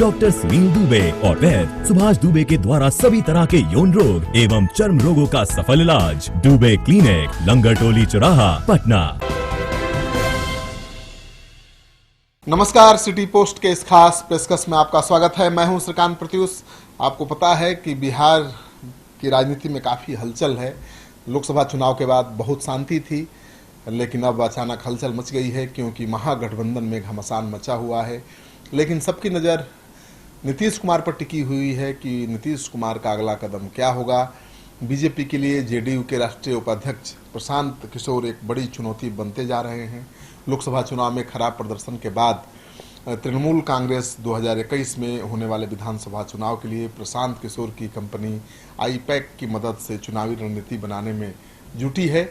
Doctor Sunil Dubey और वैद्य सुभाष दुबे के द्वारा सभी तरह के यौन रोग एवं चर्म रोगों का सफल इलाज। दुबे क्लिनिक, लंगर टोली चौराहा, पटना। नमस्कार, सिटी पोस्ट के इस खास पेशकश में आपका स्वागत है। मैं हूं श्रीकांत प्रत्युष। आपको पता है कि बिहार की राजनीति में काफ़ी हलचल है। लोकसभा चुनाव के बाद बहुत शांति थी, लेकिन अब अचानक हलचल मच गई है क्योंकि महागठबंधन में घमासान मचा हुआ है। लेकिन सबकी नज़र नीतीश कुमार पर टिकी हुई है कि नीतीश कुमार का अगला कदम क्या होगा। बीजेपी के लिए जेडीयू के राष्ट्रीय उपाध्यक्ष प्रशांत किशोर एक बड़ी चुनौती बनते जा रहे हैं। लोकसभा चुनाव में खराब प्रदर्शन के बाद तृणमूल कांग्रेस 2021 में होने वाले विधानसभा चुनाव के लिए प्रशांत किशोर की कंपनी आईपैक की मदद से चुनावी रणनीति बनाने में जुटी है।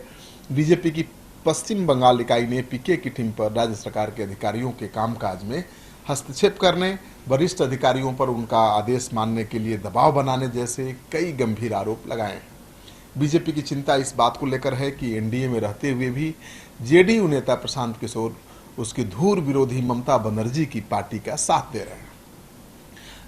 बीजेपी की पश्चिम बंगाल इकाई ने पीके की टीम पर राज्य सरकार के अधिकारियों के कामकाज में हस्तक्षेप करने, वरिष्ठ अधिकारियों पर उनका आदेश मानने के लिए दबाव बनाने जैसे कई गंभीर आरोप लगाए हैं। बीजेपी की चिंता इस बात को लेकर है कि एनडीए में रहते हुए भी जेडीयू नेता प्रशांत किशोर उसकी धूर विरोधी ममता बनर्जी की पार्टी का साथ दे रहे हैं।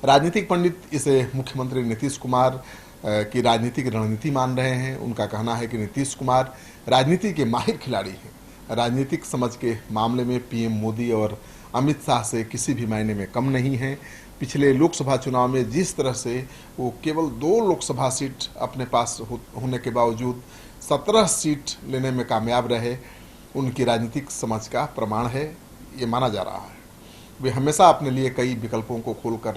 राजनीतिक पंडित इसे मुख्यमंत्री नीतीश कुमार की राजनीतिक रणनीति मान रहे हैं। उनका कहना है कि नीतीश कुमार राजनीति के माहिर खिलाड़ी हैं। राजनीतिक समझ के मामले में पीएम मोदी और अमित शाह से किसी भी मायने में कम नहीं है। पिछले लोकसभा चुनाव में जिस तरह से वो केवल 2 लोकसभा सीट अपने पास होने के बावजूद 17 सीट लेने में कामयाब रहे, उनकी राजनीतिक समझ का प्रमाण है, ये माना जा रहा है। वे हमेशा अपने लिए कई विकल्पों को खोल कर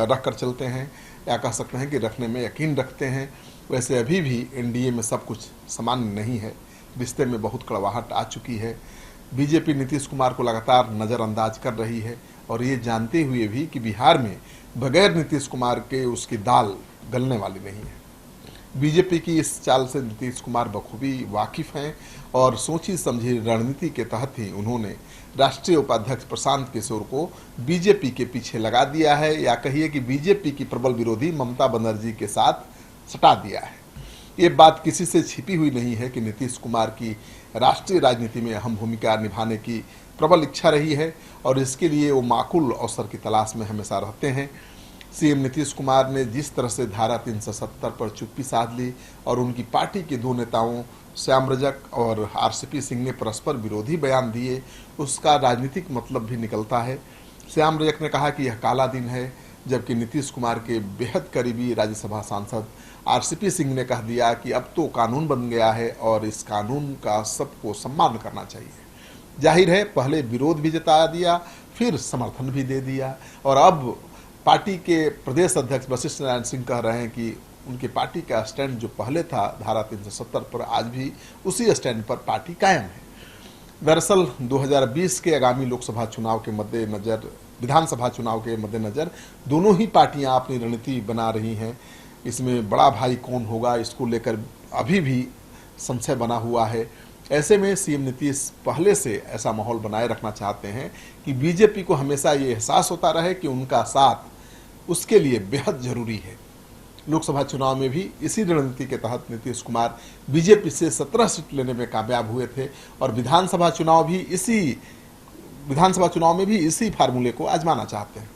रख कर चलते हैं, या कह सकते हैं कि रखने में यकीन रखते हैं। वैसे अभी भी एनडीए में सब कुछ सामान्य नहीं है। रिश्ते में बहुत कड़वाहट आ चुकी है। बीजेपी नीतीश कुमार को लगातार नज़रअंदाज कर रही है और ये जानते हुए भी कि बिहार में बगैर नीतीश कुमार के उसकी दाल गलने वाली नहीं है। बीजेपी की इस चाल से नीतीश कुमार बखूबी वाकिफ हैं और सोची समझी रणनीति के तहत ही उन्होंने राष्ट्रीय उपाध्यक्ष प्रशांत किशोर को बीजेपी के पीछे लगा दिया है, या कहिए कि बीजेपी की प्रबल विरोधी ममता बनर्जी के साथ सटा दिया है। ये बात किसी से छिपी हुई नहीं है कि नीतीश कुमार की राष्ट्रीय राजनीति में अहम भूमिका निभाने की प्रबल इच्छा रही है और इसके लिए वो माकूल अवसर की तलाश में हमेशा रहते हैं। सीएम नीतीश कुमार ने जिस तरह से धारा 370 पर चुप्पी साध ली और उनकी पार्टी के 2 नेताओं श्याम रजक और आरसीपी सिंह ने परस्पर विरोधी बयान दिए, उसका राजनीतिक मतलब भी निकलता है। श्याम रजक ने कहा कि यह काला दिन है, जबकि नीतीश कुमार के बेहद करीबी राज्यसभा सांसद आरसीपी सिंह ने कह दिया कि अब तो कानून बन गया है और इस कानून का सबको सम्मान करना चाहिए। जाहिर है, पहले विरोध भी जता दिया, फिर समर्थन भी दे दिया और अब पार्टी के प्रदेश अध्यक्ष वशिष्ठ नारायण सिंह कह रहे हैं कि उनकी पार्टी का स्टैंड जो पहले था धारा 370 पर, आज भी उसी स्टैंड पर पार्टी कायम है। दरअसल 2020 के आगामी लोकसभा चुनाव के मद्देनजर, विधानसभा चुनाव के मद्देनजर दोनों ही पार्टियां अपनी रणनीति बना रही हैं। इसमें बड़ा भाई कौन होगा, इसको लेकर अभी भी संशय बना हुआ है। ऐसे में सीएम नीतीश पहले से ऐसा माहौल बनाए रखना चाहते हैं कि बीजेपी को हमेशा ये एहसास होता रहे कि उनका साथ उसके लिए बेहद जरूरी है। लोकसभा चुनाव में भी इसी रणनीति के तहत नीतीश कुमार बीजेपी से 17 सीट लेने में कामयाब हुए थे और विधानसभा चुनाव में भी इसी फार्मूले को आजमाना चाहते हैं।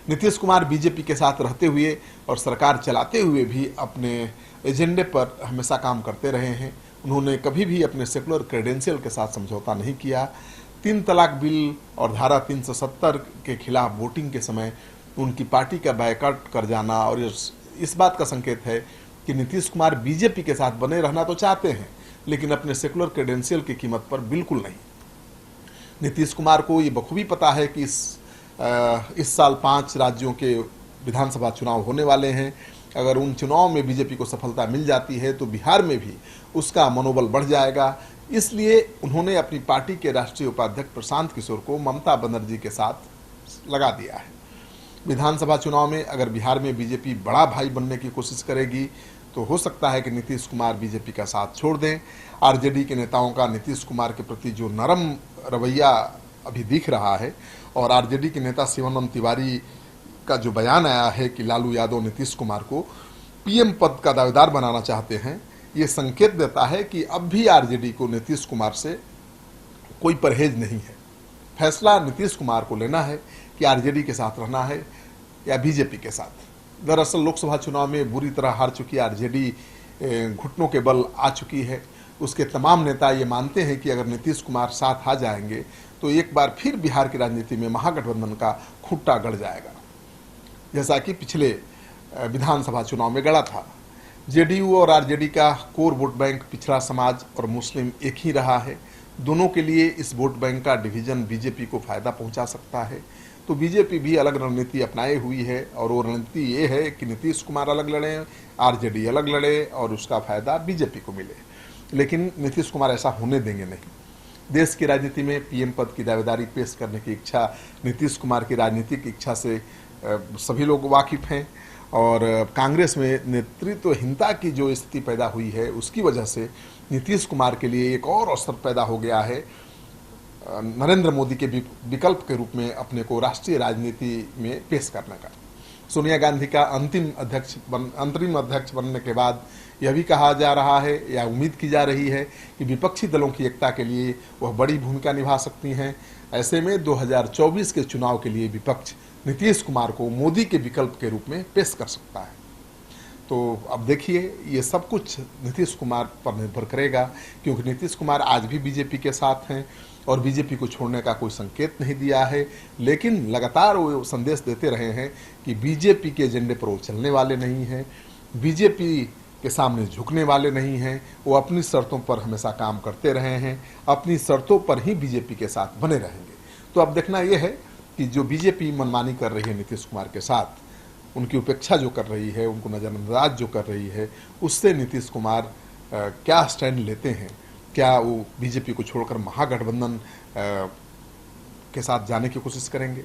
नीतीश कुमार बीजेपी के साथ रहते हुए और सरकार चलाते हुए भी अपने एजेंडे पर हमेशा काम करते रहे हैं। उन्होंने कभी भी अपने सेकुलर क्रेडेंशियल के साथ समझौता नहीं किया। 3 तलाक बिल और धारा 370 के खिलाफ वोटिंग के समय उनकी पार्टी का बायकॉट कर जाना और इस बात का संकेत है कि नीतीश कुमार बीजेपी के साथ बने रहना तो चाहते हैं, लेकिन अपने सेकुलर क्रेडेंशियल की कीमत पर बिल्कुल नहीं। नीतीश कुमार को ये बखूबी पता है कि इस साल 5 राज्यों के विधानसभा चुनाव होने वाले हैं। अगर उन चुनाव में बीजेपी को सफलता मिल जाती है तो बिहार में भी उसका मनोबल बढ़ जाएगा। इसलिए उन्होंने अपनी पार्टी के राष्ट्रीय उपाध्यक्ष प्रशांत किशोर को ममता बनर्जी के साथ लगा दिया है। विधानसभा चुनाव में अगर बिहार में बीजेपी बड़ा भाई बनने की कोशिश करेगी तो हो सकता है कि नीतीश कुमार बीजेपी का साथ छोड़ दें। आरजेडी के नेताओं का नीतीश कुमार के प्रति जो नरम रवैया अभी दिख रहा है और आरजेडी के नेता शिवानंद तिवारी का जो बयान आया है कि लालू यादव नीतीश कुमार को पीएम पद का दावेदार बनाना चाहते हैं, ये संकेत देता है कि अब भी आरजेडी को नीतीश कुमार से कोई परहेज नहीं है। फैसला नीतीश कुमार को लेना है कि आरजेडी के साथ रहना है या बीजेपी के साथ। दरअसल लोकसभा चुनाव में बुरी तरह हार चुकी आरजेडी घुटनों के बल आ चुकी है। उसके तमाम नेता ये मानते हैं कि अगर नीतीश कुमार साथ आ जाएंगे तो एक बार फिर बिहार की राजनीति में महागठबंधन का खूंटा गड़ जाएगा, जैसा कि पिछले विधानसभा चुनाव में गड़ा था। जेडीयू और आरजेडी का कोर वोट बैंक पिछड़ा समाज और मुस्लिम एक ही रहा है। दोनों के लिए इस वोट बैंक का डिवीजन बीजेपी को फायदा पहुंचा सकता है। तो बीजेपी भी अलग रणनीति अपनाए हुई है और वो रणनीति ये है कि नीतीश कुमार अलग लड़े, आरजेडी अलग लड़े और उसका फायदा बीजेपी को मिले। लेकिन नीतीश कुमार ऐसा होने देंगे नहीं। देश की राजनीति में पीएम पद की दावेदारी पेश करने की इच्छा नीतीश कुमार की राजनीतिक इच्छा से सभी लोग वाकिफ हैं और कांग्रेस में नेतृत्वहीनता की जो स्थिति पैदा हुई है उसकी वजह से नीतीश कुमार के लिए एक और अवसर पैदा हो गया है नरेंद्र मोदी के विकल्प के रूप में अपने को राष्ट्रीय राजनीति में पेश करने का। सोनिया गांधी का अंतरिम अध्यक्ष बनने के बाद यह भी कहा जा रहा है या उम्मीद की जा रही है कि विपक्षी दलों की एकता के लिए वह बड़ी भूमिका निभा सकती हैं। ऐसे में 2024 के चुनाव के लिए विपक्ष नीतीश कुमार को मोदी के विकल्प के रूप में पेश कर सकता है। तो अब देखिए, ये सब कुछ नीतीश कुमार पर निर्भर करेगा, क्योंकि नीतीश कुमार आज भी बीजेपी के साथ हैं और बीजेपी को छोड़ने का कोई संकेत नहीं दिया है। लेकिन लगातार वो संदेश देते रहे हैं कि बीजेपी के एजेंडे पर वो चलने वाले नहीं हैं, बीजेपी के सामने झुकने वाले नहीं हैं। वो अपनी शर्तों पर हमेशा काम करते रहे हैं, अपनी शर्तों पर ही बीजेपी के साथ बने रहेंगे। तो अब देखना यह है कि जो बीजेपी मनमानी कर रही है नीतीश कुमार के साथ, उनकी उपेक्षा जो कर रही है, उनको नज़रअंदाज जो कर रही है, उससे नीतीश कुमार क्या स्टैंड लेते हैं। क्या वो बीजेपी को छोड़कर महागठबंधन के साथ जाने की कोशिश करेंगे?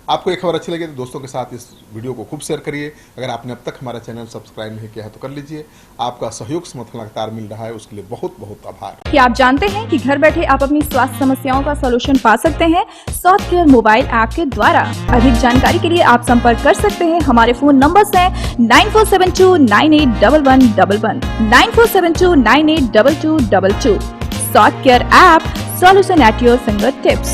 आपको एक खबर अच्छी लगे तो दोस्तों के साथ इस वीडियो को खूब शेयर करिए। अगर आपने अब तक हमारा चैनल सब्सक्राइब नहीं किया है तो कर लीजिए। आपका सहयोग समर्थन लगातार मिल रहा है, उसके लिए बहुत बहुत आभार। क्या आप जानते हैं कि घर बैठे आप अपनी स्वास्थ्य समस्याओं का सलूशन पा सकते हैं सॉफ्टकेयर मोबाइल ऐप के द्वारा। अधिक जानकारी के लिए आप संपर्क कर सकते हैं। हमारे फोन नंबर्स हैं 9472981111, 9472982222। Softcare app, solution at your finger tips.